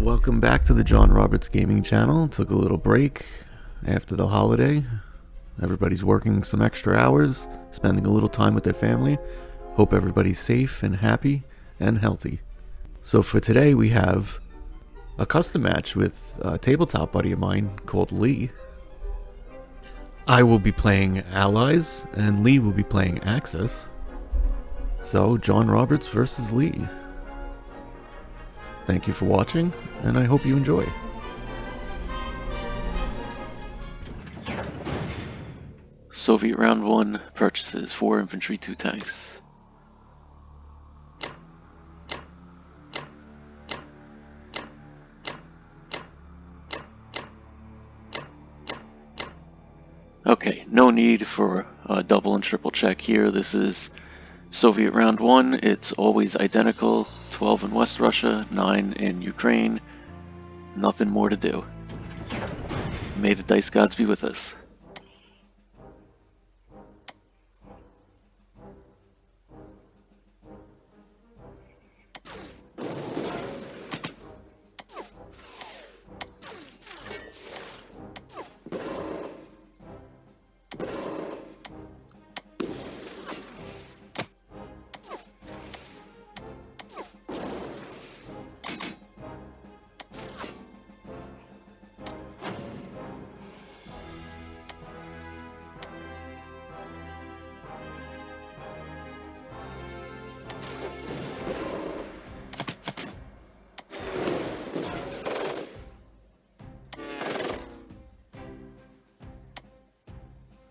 Welcome back to the John Roberts Gaming Channel. Took a little break after the holiday. Everybody's working some extra hours, spending a little time with their family. Hope everybody's safe and happy and healthy. So for today we have a custom match with a tabletop buddy of mine called Lee. I will be playing Allies and Lee will be playing Axis. So John Roberts versus Lee. Thank you for watching, and I hope you enjoy. Soviet round 1 purchases 4 infantry, 2 tanks. Okay, no need for a double and triple check here. This is Soviet round 1. It's always identical. 12 in West Russia, 9 in Ukraine. Nothing more to do. May the dice gods be with us.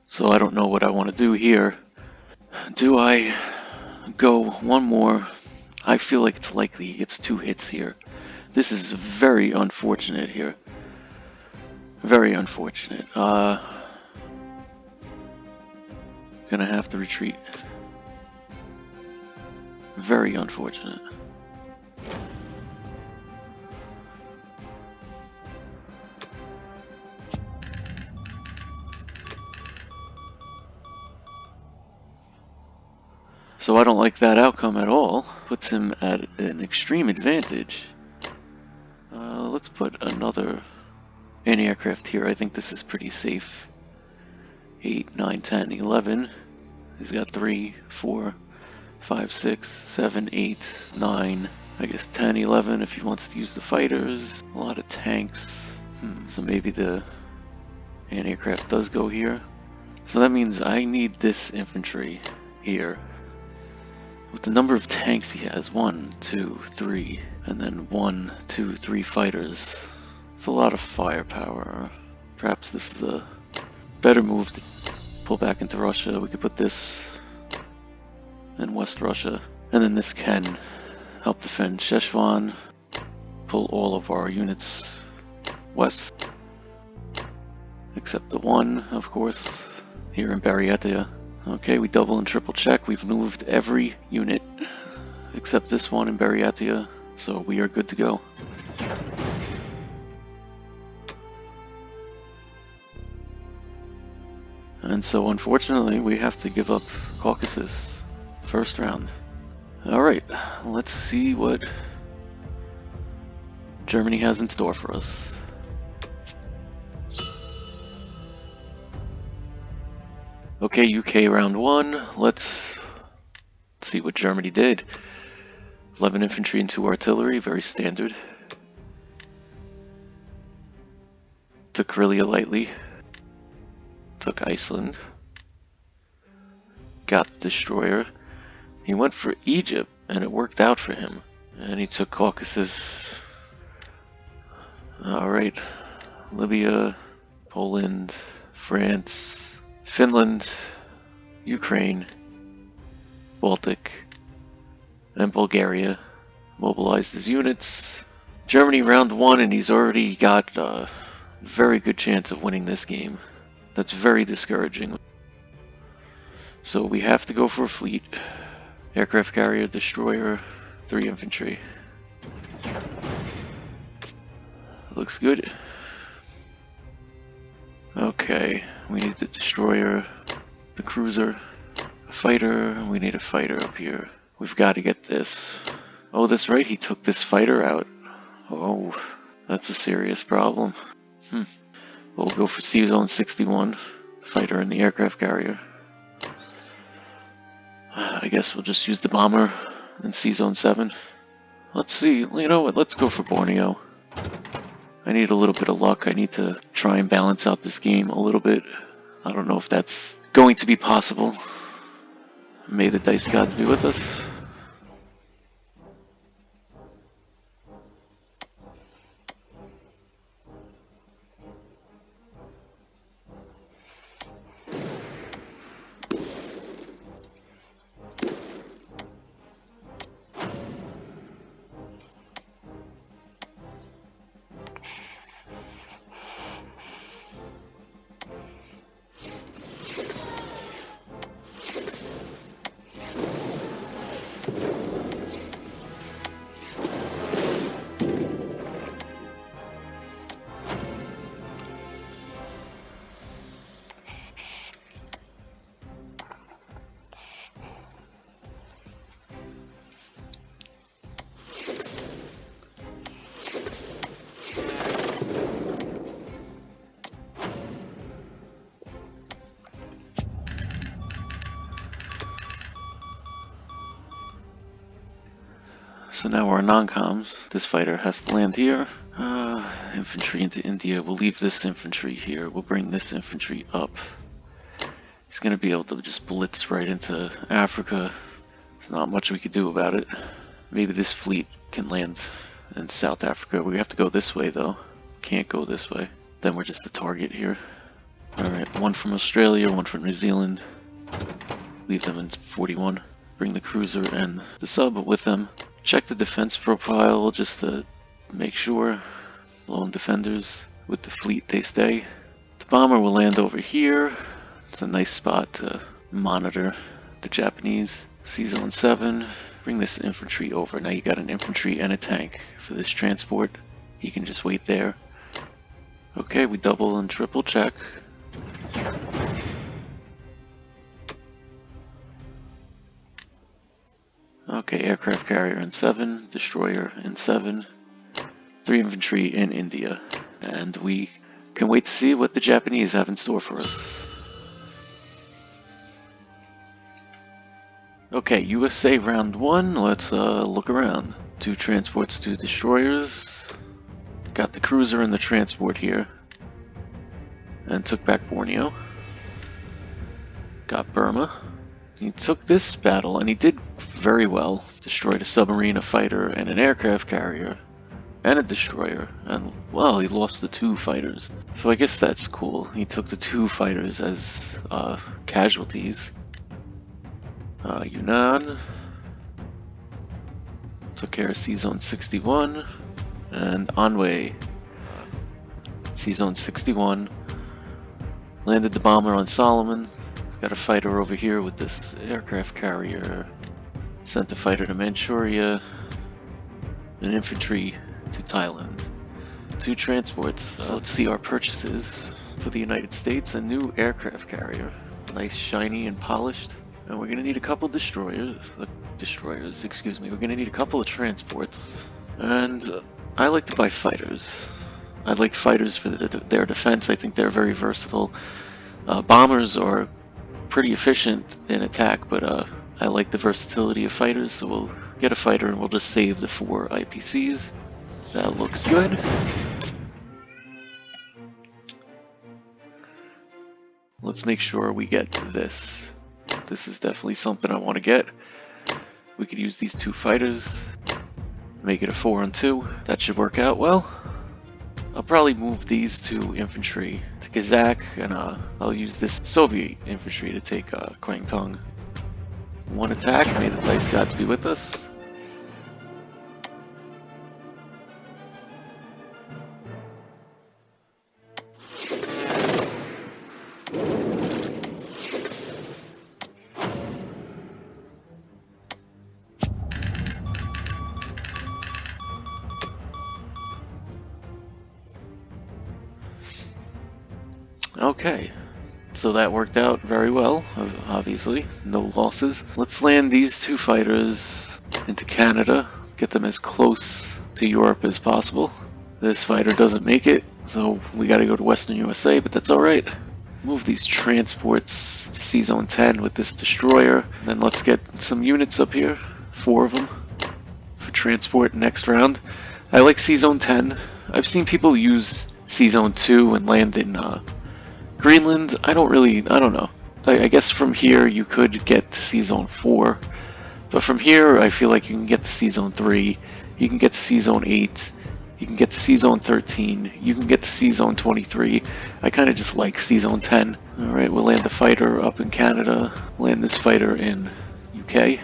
So I don't know what I want to do here. Do I go one more? I feel like it's likely he gets 2 hits here. This is very unfortunate here. Very unfortunate. Gonna have to retreat. Very unfortunate. So I don't like that outcome at all. Puts him at an extreme advantage. Let's put another anti-aircraft here. I think this is pretty safe. 8, 9, 10, 11. He's got 3, 4, 5, 6, 7, 8, 9. I guess 10, 11 if he wants to use the fighters. A lot of tanks. So maybe the anti-aircraft does go here. So that means I need this infantry here. With the number of tanks he has, 1, 2, 3, and then 1, 2, 3 fighters. It's a lot of firepower. Perhaps this is a better move to pull back into Russia. We could put this in West Russia, and then this can help defend Szechwan. Pull all of our units west, except the one, of course, here in Buryatia. Okay, we double and triple check. We've moved every unit except this one in Buryatia, so we are good to go. And so unfortunately we have to give up Caucasus first round. Alright, let's see what Germany has in store for us. Okay, UK round 1. Let's see what Germany did. 11 infantry and 2 artillery, very standard. Took Karelia lightly. Took Iceland. Got the destroyer. He went for Egypt, and it worked out for him. And he took Caucasus. Alright. Libya, Poland, France, Finland, Ukraine, Baltic, and Bulgaria. Mobilized his units. Germany round 1, and he's already got a very good chance of winning this game. That's very discouraging. So we have to go for a fleet. Aircraft carrier, destroyer, 3 infantry. Looks good. Okay, we need the destroyer, the cruiser, a fighter. We need a fighter up here. We've got to get this. Oh, that's right, he took this fighter out. Oh, That's a serious problem. We'll go for C-Zone 61, fighter and the aircraft carrier. I guess we'll just use the bomber and C-Zone 7. Let's see, you know what, let's go for Borneo. I need a little bit of luck. I need to try and balance out this game a little bit. I don't know if that's going to be possible. May the dice gods be with us. So now we're non-coms. This fighter has to land here. Infantry into India. We'll leave this infantry here. We'll bring this infantry up. He's going to be able to just blitz right into Africa. There's not much we could do about it. Maybe this fleet can land in South Africa. We have to go this way though. Can't go this way. Then we're just the target here. Alright, one from Australia, one from New Zealand. Leave them in 41. Bring the cruiser and the sub with them. Check the defense profile just to make sure. Lone defenders with the fleet, they stay. The bomber will land over here. It's a nice spot to monitor the Japanese. C-Zone 7. Bring this infantry over. Now you got an infantry and a tank for this transport. He can just wait there. Okay, we double and triple check. Okay, aircraft carrier in 7, destroyer in 7, 3 infantry in India. And we can wait to see what the Japanese have in store for us. Okay, USA round 1, let's look around. 2 transports, 2 destroyers. Got the cruiser and the transport here. And took back Borneo. Got Burma. He took this battle and he did very well. Destroyed a submarine, a fighter, and an aircraft carrier. And a destroyer. And, well, he lost the 2 fighters. So I guess that's cool. He took the 2 fighters as casualties. Yunnan. Took care of C-Zone 61. And Anhui. C-Zone 61. Landed the bomber on Solomon. He's got a fighter over here with this aircraft carrier. Sent a fighter to Manchuria. An infantry to Thailand. 2 transports. Let's see our purchases for the United States. A new aircraft carrier. Nice, shiny, and polished. And we're going to need a couple destroyers. Excuse me. We're going to need a couple of transports. And I like to buy fighters. I like fighters for their defense. I think they're very versatile. Bombers are pretty efficient in attack, but I like the versatility of fighters, so we'll get a fighter and we'll just save the 4 IPCs. That looks good. Let's make sure we get this. This is definitely something I want to get. We could use these 2 fighters, make it a 4-on-2. That should work out well. I'll probably move these 2 infantry to Kazakh, and I'll use this Soviet infantry to take Kwangtung. 1 attack, may the dice gods be with us. Okay, so that worked out very well, obviously, no losses. Let's land these 2 fighters into Canada, get them as close to Europe as possible. This fighter doesn't make it, so we gotta go to Western USA, but that's alright. Move these transports to C-Zone 10 with this destroyer. Then let's get some units up here. 4 of them for transport next round. I like C-Zone 10. I've seen people use C-Zone 2 and land in Greenland. I don't know. I guess from here you could get to C-Zone 4. But from here I feel like you can get to C-Zone 3. You can get to C-Zone 8. You can get to C-Zone 13. You can get to C-Zone 23. I kind of just like C-Zone 10. Alright, we'll land the fighter up in Canada. Land this fighter in UK.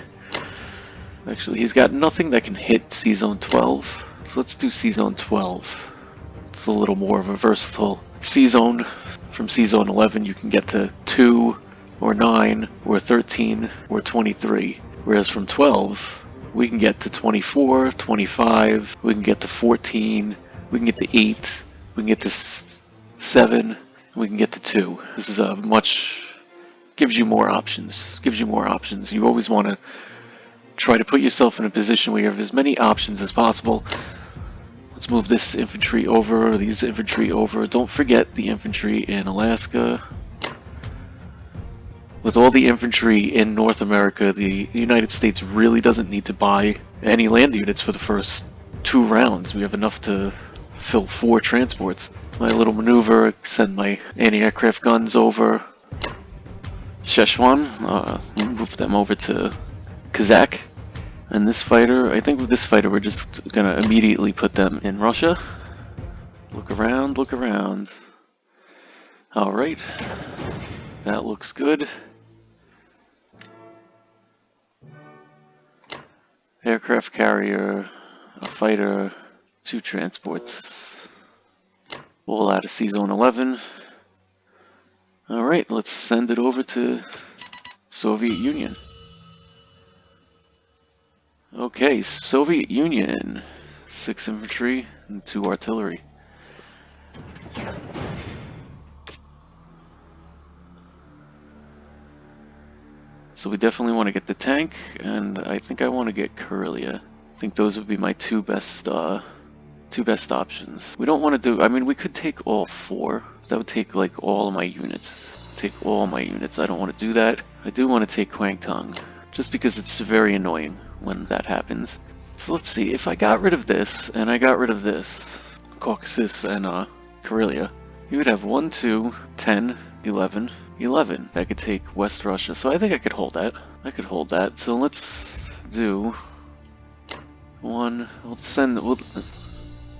Actually, he's got nothing that can hit C-Zone 12. So let's do C-Zone 12. It's a little more of a versatile C-Zone. From C-Zone 11 you can get to 2, or 9, or 13, or 23. Whereas from 12, we can get to 24, 25, we can get to 14, we can get to 8, we can get to 7, we can get to 2. This is a gives you more options. You always want to try to put yourself in a position where you have as many options as possible. Let's move this infantry over, these infantry over. Don't forget the infantry in Alaska. With all the infantry in North America, the United States really doesn't need to buy any land units for the first 2 rounds. We have enough to fill 4 transports. My little maneuver, send my anti-aircraft guns over Szechuan, move them over to Kazakh. And this fighter, I think with this fighter we're just gonna immediately put them in Russia. Look around, look around. Alright, that looks good. Aircraft carrier, a fighter, 2 transports. All out of C-Zone 11. Alright, let's send it over to Soviet Union. Okay, Soviet Union. 6 infantry and 2 artillery. So we definitely want to get the tank, and I think I want to get Karelia. I think those would be my two best options. We don't want to do, I mean, we could take all 4. That would take like all of my units. Take all my units. I don't want to do that. I do want to take Kwangtung, just because it's very annoying when that happens. So let's see, if I got rid of this, and I got rid of this, Caucasus and Karelia, you would have 1, 2, 10, 11, 11. That could take West Russia, so I think I could hold that. So let's do 1,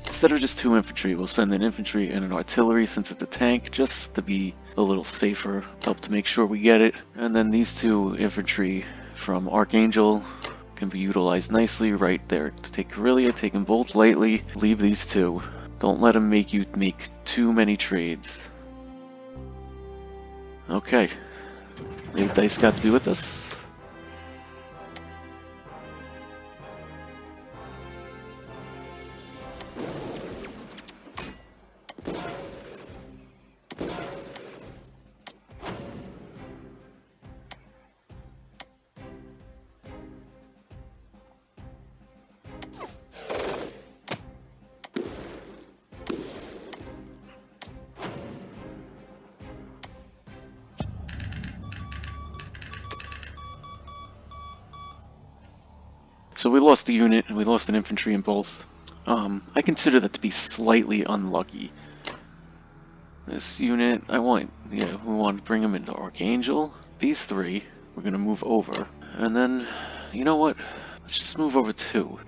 instead of just 2 infantry, we'll send an infantry and an artillery since it's a tank, just to be a little safer, help to make sure we get it. And then these 2 infantry from Archangel can be utilized nicely right there to take Karelia, take them both lightly, leave these 2. Don't let them make you make too many trades. Okay, the dice got to be with us. So we lost a unit, and we lost an infantry in both. I consider that to be slightly unlucky. This unit, we want to bring them into Archangel. These 3, we're going to move over. And then, you know what? Let's just move over 2.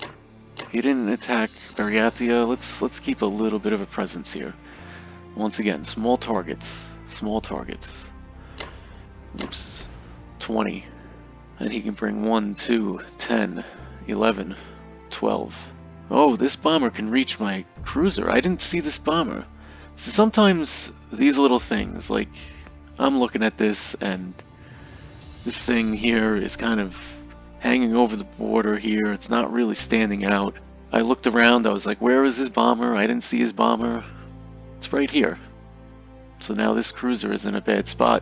He didn't attack Buryatia. Let's keep a little bit of a presence here. Once again, small targets. Oops. 20. And he can bring 1, 2, 10, 11, 12. Oh, this bomber can reach my cruiser. I didn't see this bomber. So sometimes these little things, like I'm looking at this and this thing here is kind of hanging over the border here. It's not really standing out. I looked around, I was like, where is his bomber? I didn't see his bomber. It's right here. So now this cruiser is in a bad spot.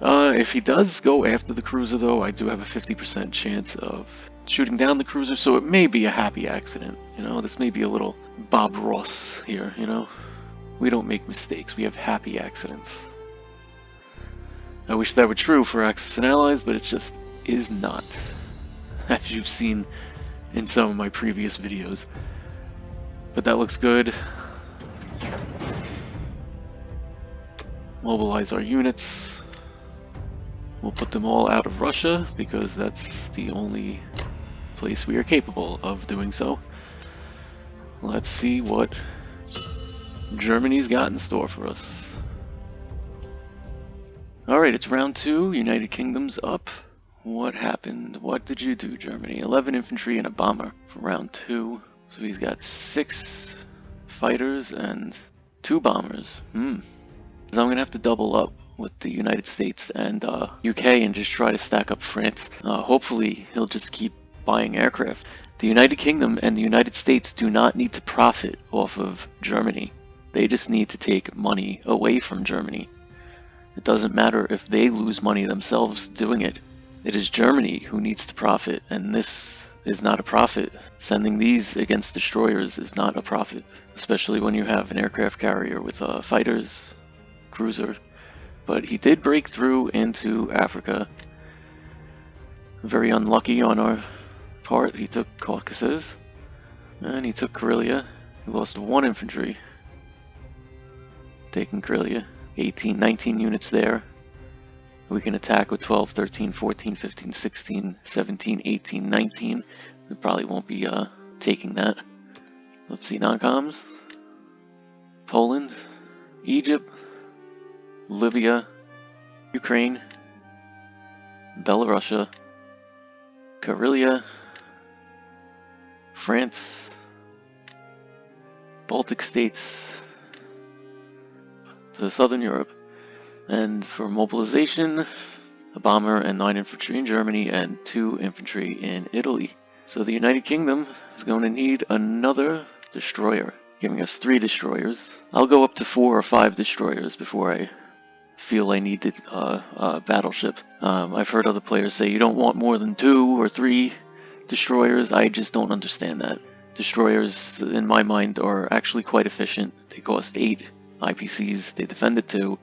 If he does go after the cruiser though, I do have a 50% chance of shooting down the cruiser, so it may be a happy accident. You know, this may be a little Bob Ross here, you know? We don't make mistakes, we have happy accidents. I wish that were true for Axis and Allies, but it just is not. As you've seen in some of my previous videos. But that looks good. Mobilize our units. We'll put them all out of Russia because that's the only place we are capable of doing so. Let's see what Germany's got in store for us. Alright, it's round 2. United Kingdom's up. What happened? What did you do, Germany? 11 infantry and a bomber for round 2. So he's got 6 fighters and 2 bombers. So I'm going to have to double up with the United States and UK and just try to stack up France. Hopefully he'll just keep buying aircraft. The United Kingdom and the United States do not need to profit off of Germany. They just need to take money away from Germany. It doesn't matter if they lose money themselves doing it. It is Germany who needs to profit, and this is not a profit. Sending these against destroyers is not a profit, especially when you have an aircraft carrier with fighters, cruiser. But he did break through into Africa. Very unlucky on our part. He took Caucasus, and he took Karelia. He lost 1 infantry. Taking Karelia. 18, 19 units there. We can attack with 12, 13, 14, 15, 16, 17, 18, 19. We probably won't be taking that. Let's see, non-coms. Poland, Egypt, Libya, Ukraine, Belarusia, Karelia, France, Baltic states, to Southern Europe. And for mobilization, a bomber and 9 infantry in Germany and 2 infantry in Italy. So the United Kingdom is going to need another destroyer, giving us 3 destroyers. I'll go up to 4 or 5 destroyers before I feel I need a battleship. I've heard other players say you don't want more than 2 or 3 destroyers. I just don't understand that. Destroyers, in my mind, are actually quite efficient. They cost 8 IPCs, they defend it 2.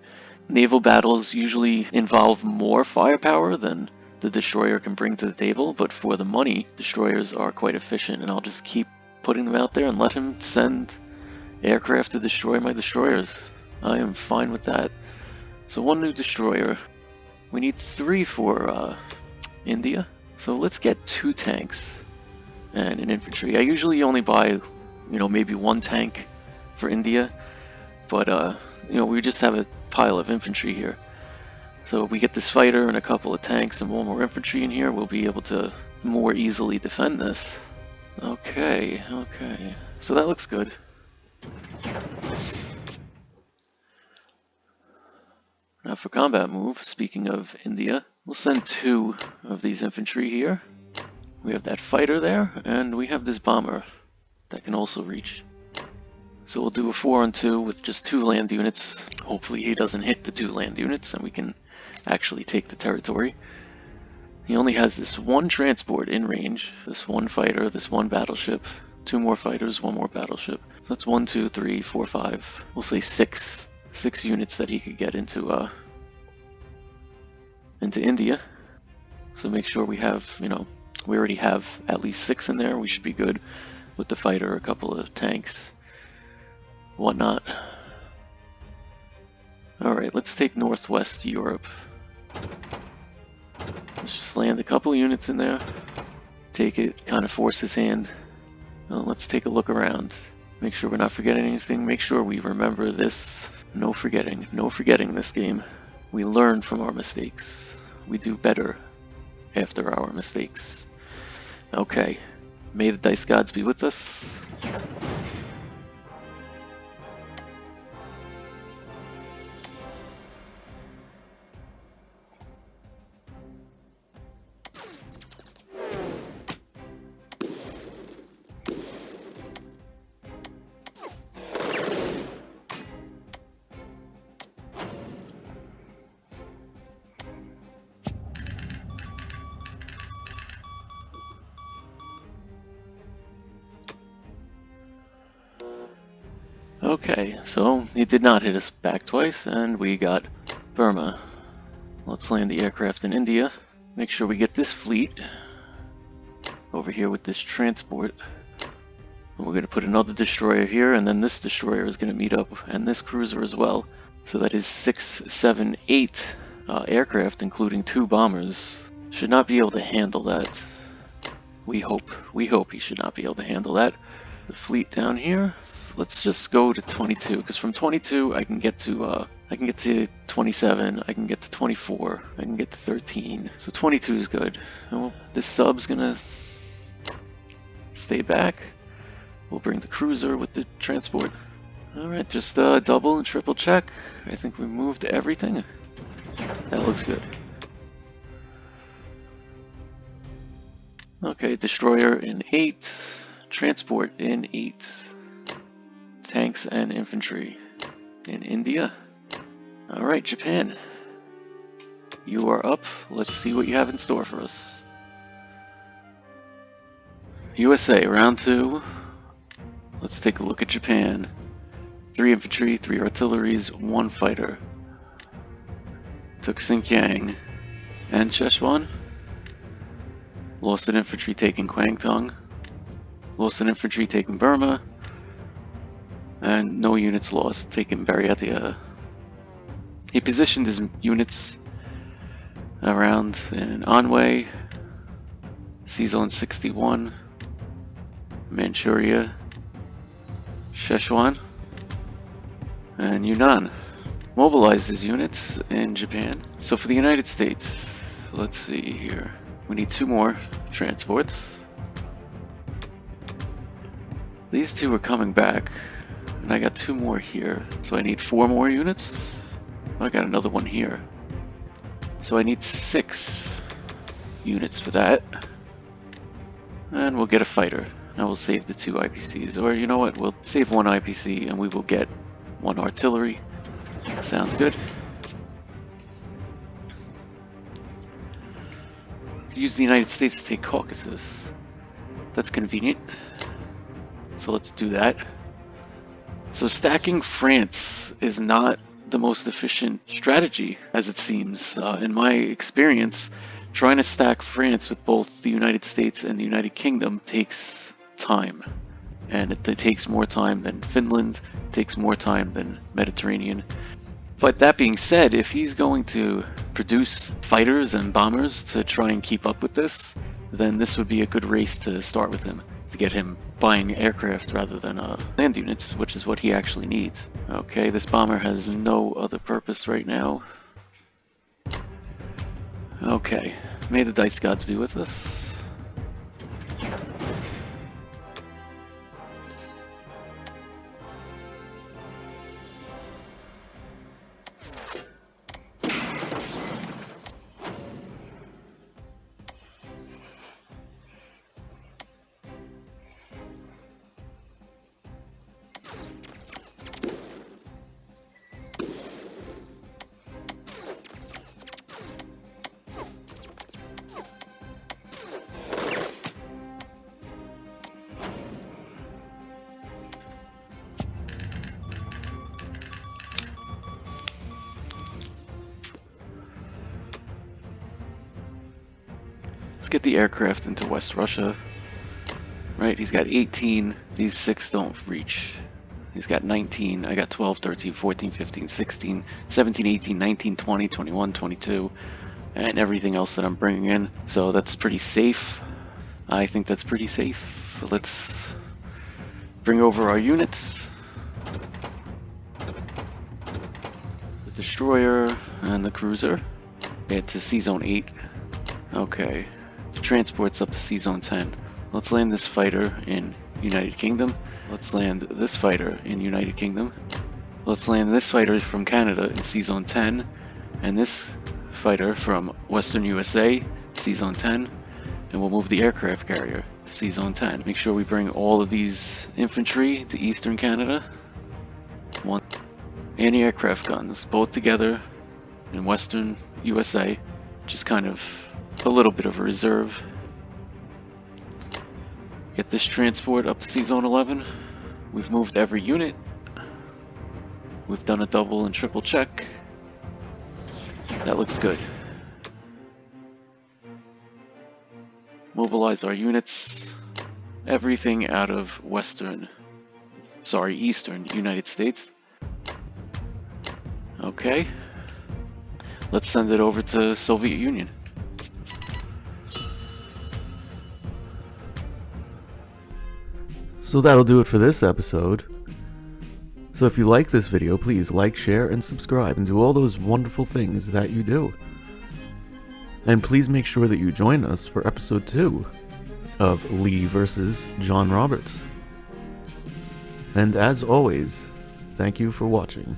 Naval battles usually involve more firepower than the destroyer can bring to the table, but for the money, destroyers are quite efficient, and I'll just keep putting them out there and let him send aircraft to destroy my destroyers. I am fine with that. So 1 new destroyer. We need 3 for India. So let's get 2 tanks and an infantry. I usually only buy, maybe 1 tank for India, but we just have a pile of infantry here. So if we get this fighter and a couple of tanks and 1 more infantry in here, we'll be able to more easily defend this. Okay. So that looks good. Now for combat move, speaking of India, we'll send 2 of these infantry here. We have that fighter there, and we have this bomber that can also reach. So we'll do a 4-on-2 with just 2 land units. Hopefully he doesn't hit the 2 land units and we can actually take the territory. He only has this 1 transport in range, this 1 fighter, this 1 battleship, 2 more fighters, 1 more battleship. So that's 1, 2, 3, 4, 5. We'll say 6 units that he could get into India. So make sure we have, we already have at least 6 in there. We should be good with the fighter, a couple of tanks, whatnot. Alright, let's take Northwest Europe. Let's just land a couple of units in there. Take it, kind of force his hand. Well, let's take a look around. Make sure we're not forgetting anything. Make sure we remember this. No forgetting. No forgetting this game. We learn from our mistakes. We do better after our mistakes. Okay. May the dice gods be with us. Okay, so he did not hit us back twice, and we got Burma. Let's land the aircraft in India. Make sure we get this fleet over here with this transport. And we're going to put another destroyer here, and then this destroyer is going to meet up, and this cruiser as well. So that is 6, 7, 8 aircraft, including 2 bombers. Should not be able to handle that. We hope he should not be able to handle that. The fleet down here. Let's just go to 22, because from 22 I can get to 27, I can get to 24, I can get to 13. So 22 is good. And this sub's gonna stay back. We'll bring the cruiser with the transport. Alright, just double and triple check. I think we moved everything. That looks good. Okay, destroyer in 8, transport in 8, tanks and infantry in India. Alright, Japan. You are up. Let's see what you have in store for us. USA, round 2. Let's take a look at Japan. 3 infantry, 3 artilleries, 1 fighter. Took Xinjiang and Szechuan. Lost an infantry taking Kwangtung. Lost an infantry taking Burma. And no units lost taking Buryatia. He positioned his units around in Anhui, C-Zone 61, Manchuria, Szechuan, and Yunnan. Mobilized his units in Japan. So for the United States, let's see here. We need 2 more transports. These 2 are coming back, and I got 2 more here. So I need 4 more units. I got another one here. So I need 6 units for that. And we'll get a fighter. And we'll save the 2 IPCs. Or you know what, we'll save 1 IPC and we will get 1 artillery. Sounds good. Use the United States to take Caucasus. That's convenient. So let's do that. So stacking France is not the most efficient strategy, as it seems. In my experience, trying to stack France with both the United States and the United Kingdom takes time. And it takes more time than Finland, it takes more time than Mediterranean. But that being said, if he's going to produce fighters and bombers to try and keep up with this, then this would be a good race to start with him, to get him buying aircraft rather than land units, which is what he actually needs. Okay, this bomber has no other purpose right now. Okay, may the dice gods be with us. Get the aircraft into West Russia. Right, he's got 18, these 6 don't reach. He's got 19, I got 12, 13, 14, 15, 16, 17, 18, 19, 20, 21, 22, and everything else that I'm bringing in. So that's pretty safe. I think that's pretty safe. So let's bring over our units. The destroyer and the cruiser. Get to C-Zone 8. Okay. Transports up to C-Zone 10. Let's land this fighter in United Kingdom. Let's land this fighter in United Kingdom. Let's land this fighter from Canada in C-Zone 10, and this fighter from Western USA, C-Zone 10, and we'll move the aircraft carrier to C-Zone 10. Make sure we bring all of these infantry to Eastern Canada. 1 anti-aircraft guns, both together in Western USA, just kind of a little bit of a reserve. Get this transport up to C-Zone 11. We've moved every unit. We've done a double and triple check. That looks good. Mobilize our units. Everything out of eastern United States. Okay. Let's send it over to Soviet Union. So that'll do it for this episode. So if you like this video, please like, share, and subscribe, and do all those wonderful things that you do. And please make sure that you join us for episode 2 of Lee versus John Roberts. And as always, thank you for watching.